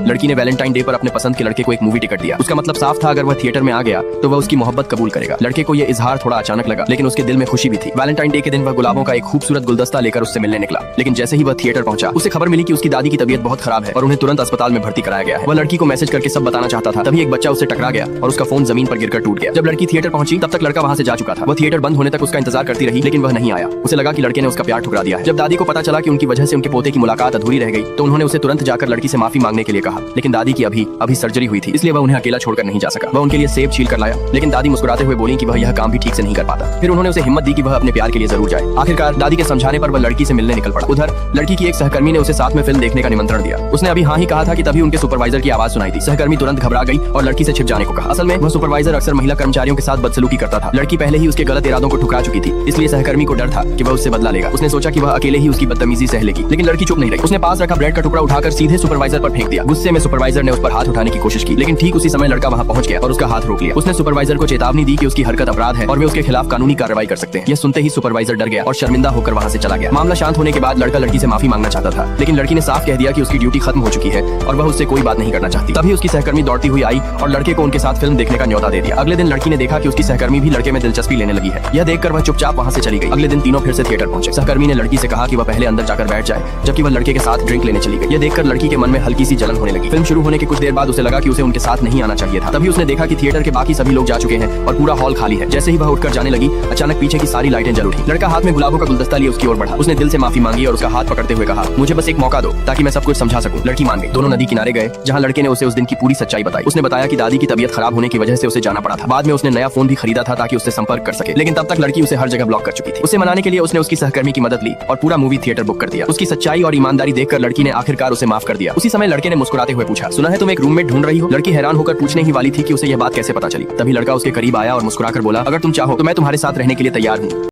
लड़की ने Valentine day पर अपने पसंद के लड़के को एक मूवी टिकट दिया। उसका मतलब साफ था, अगर वह थिएटर में आ गया तो वह उसकी मोहब्बत कबूल करेगा। लड़के को यह इजहार थोड़ा अचानक लगा, लेकिन उसके दिल में खुशी भी थी। वैलेंटाइन डे के दिन वह गुलाबों का एक खूबसूरत गुलदस्ता लेकर उससे मिलने निकला, लेकिन जैसे ही वह थिएटर पहुंचा उसे खबर मिली कि उसकी दादी की तबीयत बहुत खराब है और उन्हें तुरंत अस्पताल में भर्ती कराया गया है। वह लड़की को मैसेज करके सब बताना चाहता था, तभी एक बच्चा उससे टकरा गया और उसका फोन जमीन पर गिरकर टूट गया। जब लड़की थिएटर पहुंची तब तक लड़का वहां से जा चुका था। वह थिएटर बंद होने तक उसका इंतजार करती रही, लेकिन वह नहीं आया। उसे लगा कि लड़के ने उसका प्यार ठुकरा दिया है। जब दादी को पता चला कि उनकी वजह से उनके पोते की मुलाकात अधूरी रह गई तो उन्होंने उसे तुरंत जाकर लड़की से माफी मांगने के लिए कहा, लेकिन दादी की अभी सर्जरी हुई थी, इसलिए वह उन्हें अकेला छोड़कर नहीं जा सका। वह उनके लिए सेब छील कर लाया, लेकिन दादी मुस्कुराते हुए बोली कि वह यह काम भी ठीक से नहीं कर पाता। फिर उन्होंने उसे हिम्मत दी कि वह अपने प्यार के लिए जरूर जाए। आखिरकार दादी के समझाने पर वह लड़की से मिलने निकल पड़ा। उधर लड़की की एक सहकर्मी ने उसे साथ में फिल्म देखने का निमंत्रण दिया। उसने अभी हाँ ही कहा था कि तभी उनके सुपरवाइजर की आवाज सुनाई दी। सहकर्मी तुरंत घबरा गई और लड़की से छिप जाने को कहा। असल में वह सुपरवाइजर अक्सर महिला कर्मचारियों के साथ बदसलूकी करता था। लड़की पहले ही उसके गलत इरादों को ठुकरा चुकी थी, इसलिए सहकर्मी को डर था कि वह उससे बदला लेगा। उसने सोचा कि वह अकेले ही उसकी बदतमीजी सह लेगी, लेकिन लड़की चुप नहीं रही। उसने पास रखा ब्रेड का टुकड़ा उठाकर सीधे सुपरवाइजर पर फेंक दिया। गुस्से में सुपरवाइजर ने उस पर हाथ उठाने की कोशिश की, लेकिन ठीक उसी समय लड़का वहां पहुंच गया और उसका हाथ रोक लिया। उसने सुपरवाइजर को चेतावनी दी कि उसकी हरकत अपराध है और वे उसके खिलाफ कानूनी कार्रवाई कर सकते हैं। यह सुनते ही सुपरवाइजर डर गया और शर्मिंदा होकर वहां से चला गया। मामला शांत होने के बाद लड़का लड़की से माफी मांगना चाहता था, लेकिन लड़की ने साफ कह दिया कि उसकी ड्यूटी खत्म हो चुकी है और वह उससे कोई बात नहीं करना चाहती। तभी उसकी सहकर्मी दौड़ती हुई आई और लड़के को उनके साथ फिल्म देखने का न्योता दे दिया। अगले दिन लड़की ने देखा कि उसकी सहकर्मी भी लड़के में दिलचस्पी लेने लगी है। यह देखकर वह चुपचाप वहां से चली गई। अगले दिन तीनों फिर से थिएटर पहुंचे। सहकर्मी ने लड़की से कहा कि वह पहले अंदर जाकर बैठ जाए, जबकि वह लड़के के साथ ड्रिंक लेने चली गई। यह देखकर लड़की के मन में हल्की सी जलन होने लगी। फिल्म शुरू होने के कुछ देर बाद उसे लगा कि उसे उनके साथ नहीं आना चाहिए था। तभी उसने देखा कि थिएटर के बाकी सभी लोग जा चुके हैं और पूरा हॉल खाली है। जैसे ही वह उठकर जाने लगी, अचानक पीछे की सारी लाइटें जल उठी। लड़का हाथ में गुलाबों का गुलदस्ता लिए उसकी ओर बढ़ा। उसने दिल से माफी मांगी और उसका हाथ पकड़ते हुए कहा, मुझे बस एक मौका दो ताकि मैं सब कुछ समझा सकूं। लड़की मान गई। दोनों नदी किनारे गए, जहां लड़के ने उसे उस दिन की पूरी सच्चाई बताई। उसने बताया कि दादी की तबीयत खराब होने की वजह से उसे जाना पड़ा था। बाद में उसने नया फोन भी खरीदा था ताकि उससे संपर्क कर सके, लेकिन तब तक लड़की उसे हर जगह ब्लॉक कर चुकी थी। उसे मनाने के लिए उसने उसकी सहकर्मी की मदद ली और पूरा मूवी थिएटर बुक कर दिया। उसकी सच्चाई और ईमानदारी देखकर लड़की ने आखिरकार उसे माफ कर दिया। उसी समय लड़के ने मुस्कुराते हुए पूछा, सुना है तुम एक रूममेट ढूंढ रही हो? लड़की हैरान होकर पूछने ही वाली थी कि उसे यह बात कैसे पता चली। तभी लड़का उसके करीब आया और मुस्कुराकर बोला, अगर तुम चाहो तो मैं तुम्हारे साथ रहने के लिए तैयार हूँ।